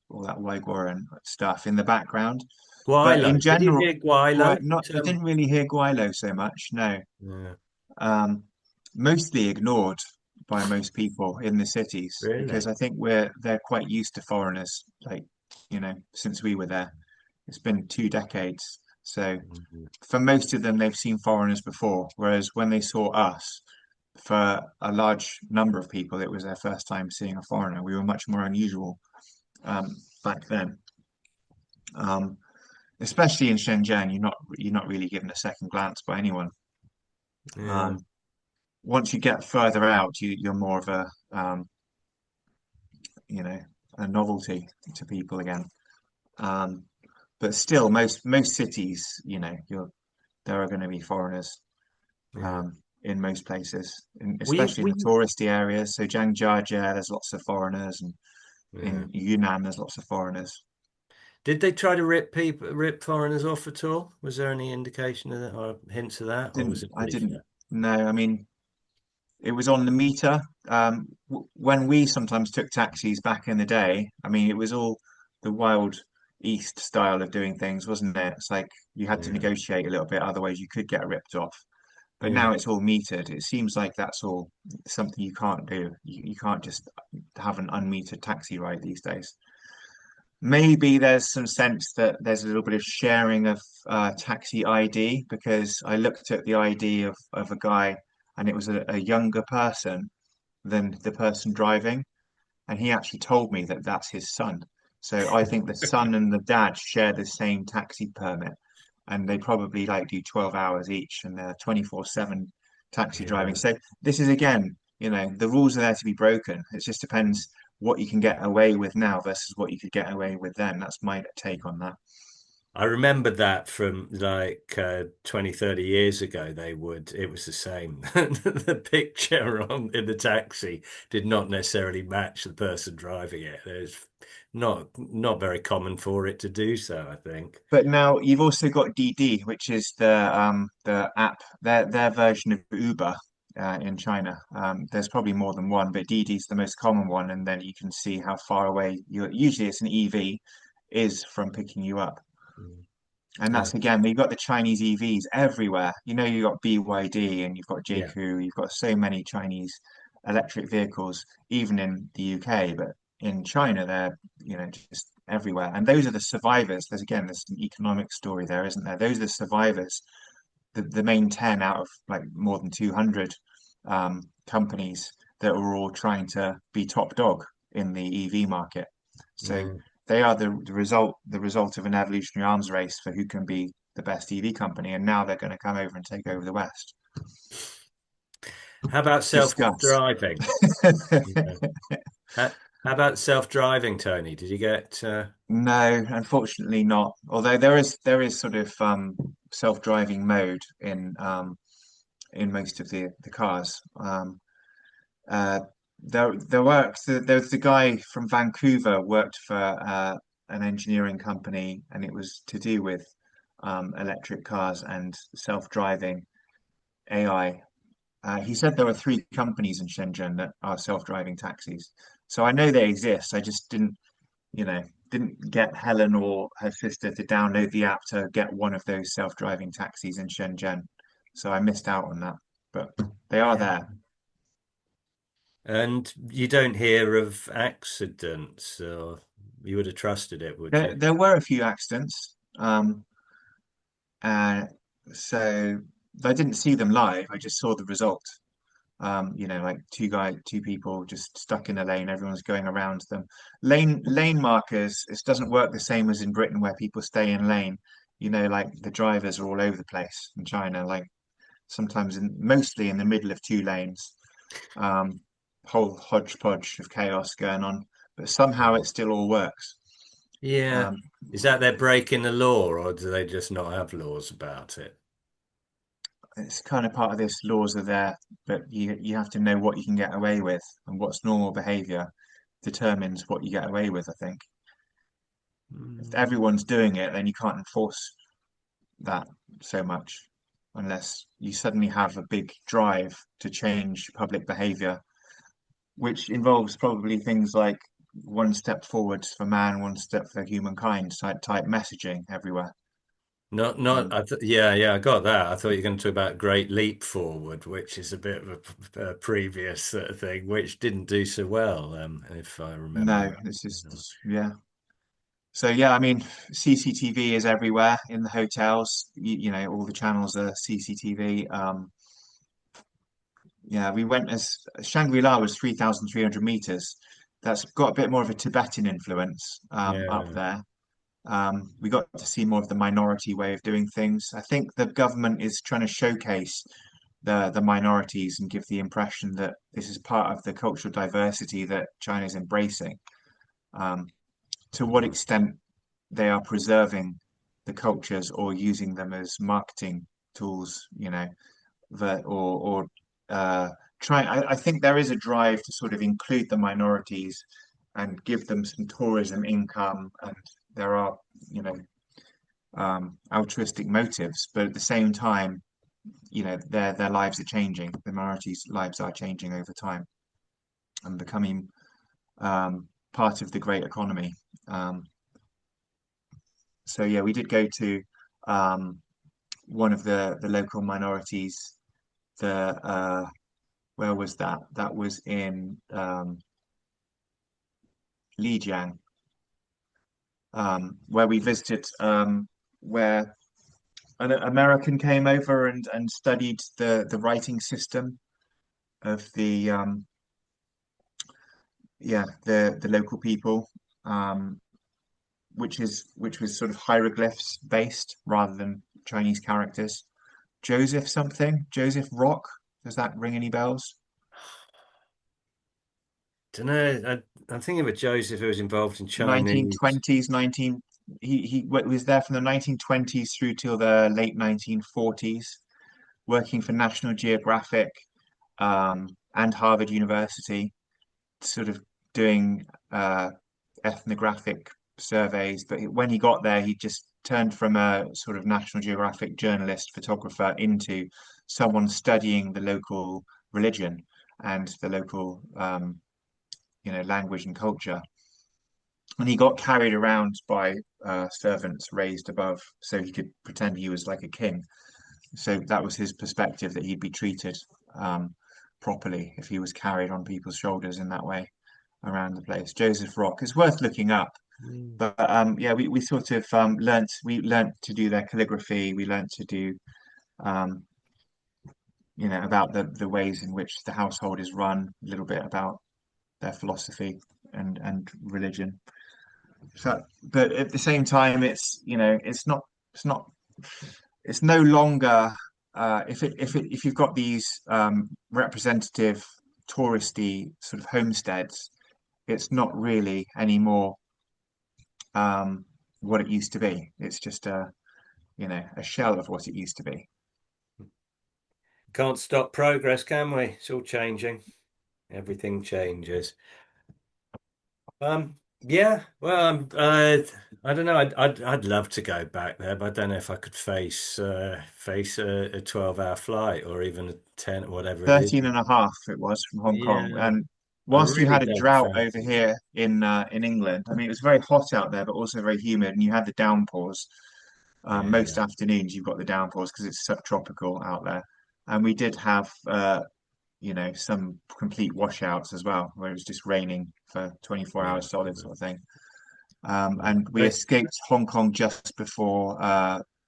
all that Waigor and stuff in the background. But in Guilo. Did you general, hear Guilo? not. I didn't really hear Guaylo so much. No, Yeah. um, mostly ignored. by most people in the cities because Really? I think they're quite used to foreigners, like, since we were there. It's been 2 decades. So Mhm. for most of them, they've seen foreigners before, whereas when they saw us, for a large number of people, it was their first time seeing a foreigner. We were much more unusual back then. Um, Especially in Shenzhen, you're not really given a second glance by anyone. Yeah. Um, Once you get further out, you're more of you know, a novelty to people again. Um, but still, most cities, there are going to be foreigners Yeah. in most places, We especially in the we touristy areas. So Zhangjiajie, there's lots of foreigners, and yeah. in Yunnan, there's lots of foreigners. Did they try to rip foreigners off at all? Was there any indication of that or hints of that, or was Didn't it I pretty didn't fair? know. I mean, it was on the meter. When we sometimes took taxis back in the day, I mean, it was all the wild east style of doing things, wasn't it? It's like you had to Yeah. negotiate a little bit, otherwise you could get ripped off. But now Yeah. it's all metered. It seems like that's all something you can't do. You can't just have an unmetered taxi ride these days. Maybe there's some sense that there's a little bit of sharing of taxi ID because I looked at the ID of a guy and it was a younger person than the person driving, and he actually told me that that's his son. So I think the son and the dad share the same taxi permit, and they probably like do 12 hours each, and they're 24/7 taxi driving. Yeah. So this is again, the rules are there to be broken. It just depends what you can get away with now versus what you could get away with then. That's my take on that. I remember that from like 20, 30 years ago, it was the same. The picture in the taxi did not necessarily match the person driving it. It's not very common for it to do so, I think. But now you've also got DD, which is the app, their version of Uber in China. There's probably more than one, but DD is the most common one, and then you can see how far away usually it's an EV is from picking you up. Mm. And Uh, that's again, you've got the Chinese EVs everywhere. You've got BYD and you've got yeah. JQ, you've got so many Chinese electric vehicles, even in the UK, but in China, they're, just everywhere. And those are the survivors. There's an economic story there, isn't there? Those are the survivors, the main 10 out of like more than 200 companies that were all trying to be top dog in the EV market. So Yeah. they are the result of an evolutionary arms race for who can be the best EV company, and now they're going to come over and take over the West. How about Discuss. self-driving? Yeah. How, how about self-driving, Tony? Did you get No, unfortunately not. Although there is sort of self-driving mode in most of the cars. Uh, there was the guy from Vancouver worked for an engineering company, and it was to do with electric cars and self-driving AI. He said there were three companies in Shenzhen that are self-driving taxis. So I know they exist. I just didn't get Helen or her sister to download the app to get one of those self-driving taxis in Shenzhen. So I missed out on that. But they are yeah. there. And you don't hear of accidents, or you would have trusted it, would There you? there were a few accidents. Uh, so I didn't see them live. I just saw the result. Like two people just stuck in a lane. Everyone's going around them. Lane markers. It doesn't work the same as in Britain where people stay in lane. Like the drivers are all over the place in China. Like sometimes mostly in the middle of two lanes. Um, Whole hodgepodge of chaos going on, but somehow it still all works. Yeah. Um, Is that they're breaking the law, or do they just not have laws about it? it's kind of part of this. Laws are there, but you have to know what you can get away with, and what's normal behavior determines what you get away with, I think. If Mm. everyone's doing it, then you can't enforce that so much unless you suddenly have a big drive to change public behavior, which involves probably things like one step forwards for man, one step for humankind type messaging everywhere. not. Um, Yeah, yeah, I got that. I thought you were going to talk about Great Leap Forward, which is a bit of a previous sort of thing, which didn't do so well, if I remember no, right. this is this, yeah. So yeah, I mean, CCTV is everywhere in the hotels. You know, all the channels are CCTV. Yeah, we went as Shangri-La was 3,300 meters. That's got a bit more of a Tibetan influence up Yeah. there. We got to see more of the minority way of doing things. I think the government is trying to showcase the minorities and give the impression that this is part of the cultural diversity that China is embracing. Um, to what Mm. extent they are preserving the cultures or using them as marketing tools, you know, that or try. I think there is a drive to sort of include the minorities and give them some tourism income, and there are, you know, altruistic motives, but at the same time, you know, their lives are changing. The minorities' lives are changing over time and becoming part of the great economy. Um, so yeah, we did go to um, one of the local minorities. The where was that? That was in Lijiang, where we visited, where an American came over and studied the writing system of the yeah the local people, um, which was sort of hieroglyphs based rather than Chinese characters. Joseph something, Joseph Rock. Does that ring any bells? Don't know. I'm thinking of a Joseph who was involved in Chinese. 1920s, 19 he was there from the 1920s through till the late 1940s, working for National Geographic and Harvard University, sort of doing ethnographic surveys. But when he got there, he just turned from a sort of National Geographic journalist, photographer into someone studying the local religion and the local, you know, language and culture. And he got carried around by servants raised above, so he could pretend he was like a king. So that was his perspective that he'd be treated properly if he was carried on people's shoulders in that way around the place. Joseph Rock is worth looking up. Mm. But yeah, we sort of learnt to do their calligraphy. We learnt to do um, you know, about the ways in which the household is run, a little bit about their philosophy and religion. So, but at the same time, it's, you know, it's not it's no longer if you've got these representative touristy sort of homesteads, it's not really anymore um, what it used to be. It's just a, you know, a shell of what it used to be. Can't stop progress, can we? It's all changing. Everything changes. Yeah. Well, I don't know. I'd love to go back there, but I don't know if I could face a 12-hour flight or even a 10, whatever it is. 13 and a half it was from Hong Kong. Yeah, And I whilst you really had a don't drought over fancy it. here in England, I mean, it was very hot out there, but also very humid, and you had the downpours. Most Yeah. afternoons you've got the downpours because it's subtropical out there. And we did have, you know, some complete washouts as well, where it was just raining for 24 Yeah. hours solid sort of thing. Yeah. And we escaped Hong Kong just before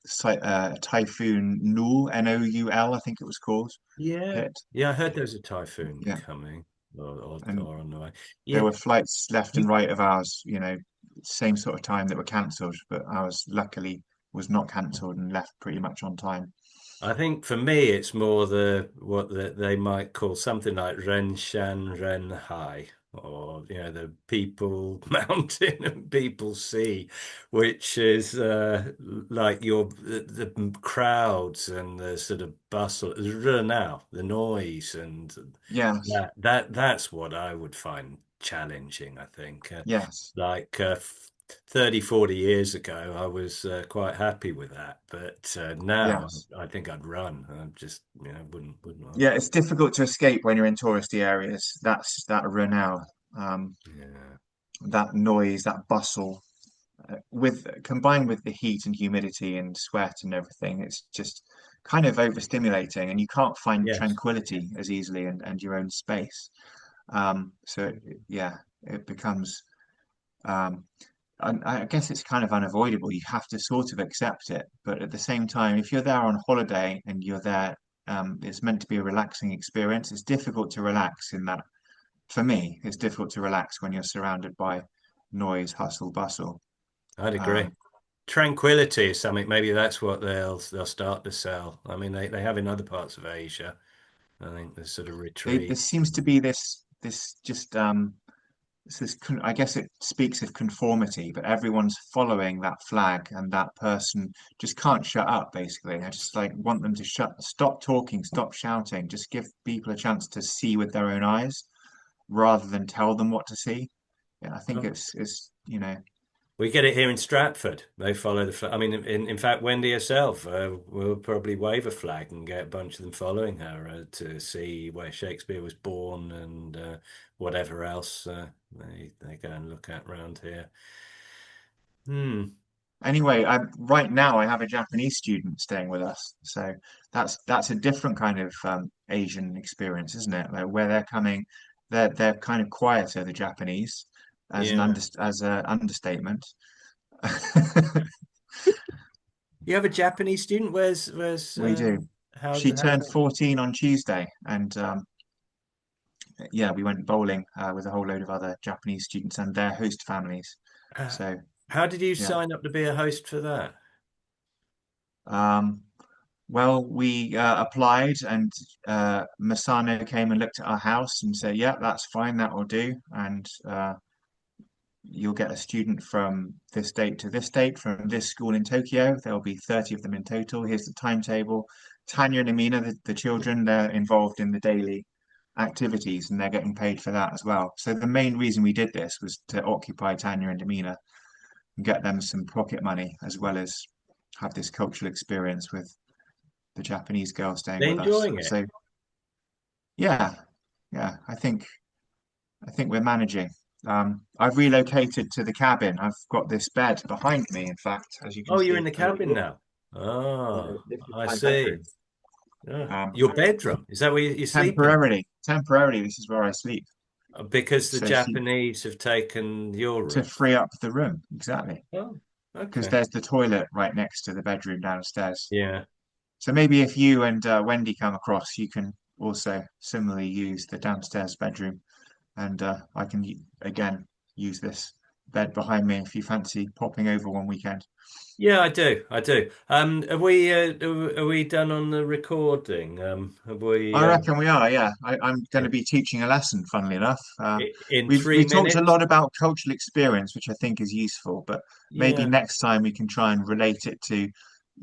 Typhoon Noul, Noul, I think it was called, Yeah. hit. Yeah, I heard there's a typhoon Yeah. coming And or on the way. there Yeah. were flights left and You, right of ours, you know, same sort of time that were cancelled, but ours luckily was not cancelled and left pretty much on time. I think for me, it's more they might call something like Ren Shan Ren Hai, or the People Mountain and People Sea, which is like the crowds and the sort of bustle, now the noise and Yes, that's what I would find challenging. I think yes, like 30, 40 years ago, I was quite happy with that. But now yes. I think I'd run. I just, wouldn't want. Yeah, it's difficult to escape when you're in touristy areas. That's that renown, Yeah. that noise, that bustle. with combined with the heat and humidity and sweat and everything, it's just kind of overstimulating, and you can't find Yes, tranquility as easily and your own space. So yeah, it becomes. Um, I guess it's kind of unavoidable. You have to sort of accept it, but at the same time, if you're there on holiday and you're there, it's meant to be a relaxing experience. It's difficult to relax in that. For me, it's difficult to relax when you're surrounded by noise, hustle, bustle. I'd agree. Um, Tranquility is something. Maybe that's what they'll start to sell. I mean, they have in other parts of Asia. I think the sort of there retreat. seems to be this just I guess it speaks of conformity, but everyone's following that flag, and that person just can't shut up. Basically, I just like want them to stop talking, stop shouting, just give people a chance to see with their own eyes rather than tell them what to see. Yeah, I think it's We get it here in Stratford. They follow the flag. I mean, in fact, Wendy herself will probably wave a flag and get a bunch of them following her to see where Shakespeare was born and whatever else they go and look at round here. Hmm. Anyway, right now I have a Japanese student staying with us, so that's a different kind of Asian experience, isn't it? Like where they're coming, they're kind of quieter, the Japanese, Yeah. as a understatement. You have a Japanese student? Where's We do. She how's turned that? 14 on Tuesday, and yeah, we went bowling with a whole load of other Japanese students and their host families. Uh, So how did you yeah. sign up to be a host for that? Um, Well, we applied, and Masano came and looked at our house and said, "Yeah, that's fine, that will do." And you'll get a student from this date to this date from this school in Tokyo. There'll be 30 of them in total. Here's the timetable. Tanya and Amina, the children, they're involved in the daily activities and they're getting paid for that as well. So the main reason we did this was to occupy Tanya and Amina and get them some pocket money as well as have this cultural experience with the Japanese girl staying They with us. enjoying it? So yeah, yeah, I think we're managing. I've relocated to the cabin. I've got this bed behind me, in fact, as you can Oh, you're in see the over cabin here. now. Oh, This is I my see. bedroom. Yeah. Um, Your bedroom, is that where you're sleeping? temporarily, this is where I sleep. Because the So she, Japanese have taken your to room. free up the room, exactly, Oh, because okay. there's the toilet right next to the bedroom downstairs. Yeah. So maybe if you and Wendy come across, you can also similarly use the downstairs bedroom, and I can again use this bed behind me if you fancy popping over one weekend. Yeah, I do. I do. Are we done on the recording? Have we I reckon we are, yeah. I'm going to be teaching a lesson, funnily enough. in We three talked a minutes? lot about cultural experience, which I think is useful, but maybe Yeah. next time we can try and relate it to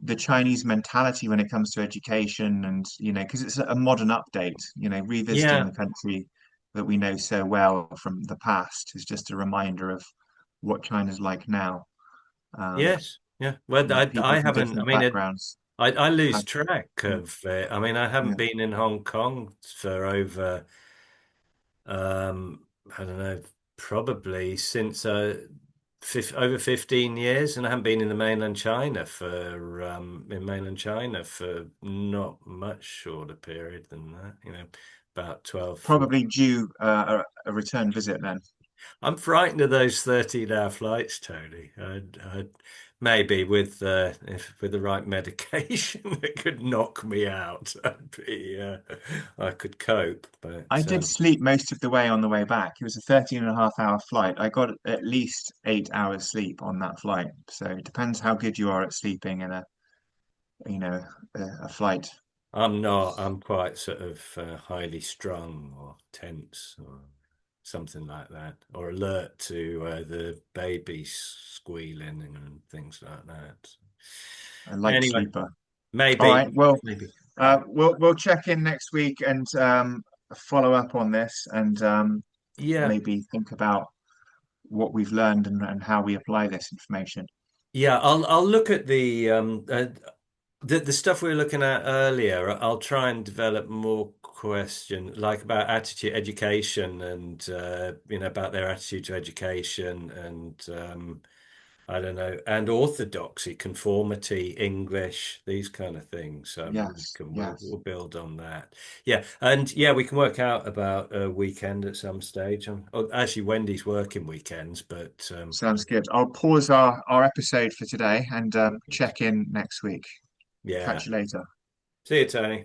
the Chinese mentality when it comes to education and, because it's a modern update, revisiting Yeah. the country that we know so well from the past is just a reminder of what China's like now. Um, Yes. Yeah. Well, People I from haven't. I different mean, backgrounds I lose have, track of it. I mean, I haven't yeah, been in Hong Kong for over, I don't know, probably since over 15 years, and I haven't been in the mainland China for in mainland China for not much shorter period than that, about 12, 14. probably due a return visit then. I'm frightened of those 13-hour flights, Tony. Maybe with if with the right medication that could knock me out, I could cope. I But did sleep most of the way on the way back. It was a 13 and a half hour flight. I got at least 8 hours sleep on that flight. So it depends how good you are at sleeping in you know, a flight. I'm not. I'm quite sort of highly strung or tense or something like that, or alert to the baby squealing and things like that. A light Anyway, sleeper. All maybe, right. Well, maybe. we'll check in next week and follow up on this and Yeah, maybe think about what we've learned and how we apply this information. yeah. I'll look at the stuff we were looking at earlier. I'll try and develop more question, like about attitude education and about their attitude to education and I don't know, and orthodoxy, conformity, English, these kind of things. Yes, We'll yes. build on that. Yeah, and yeah, we can work out about a weekend at some stage. Oh, actually, Wendy's working weekends, but Sounds good. I'll pause our episode for today and check in next week. yeah. Catch you later. See you, Tony.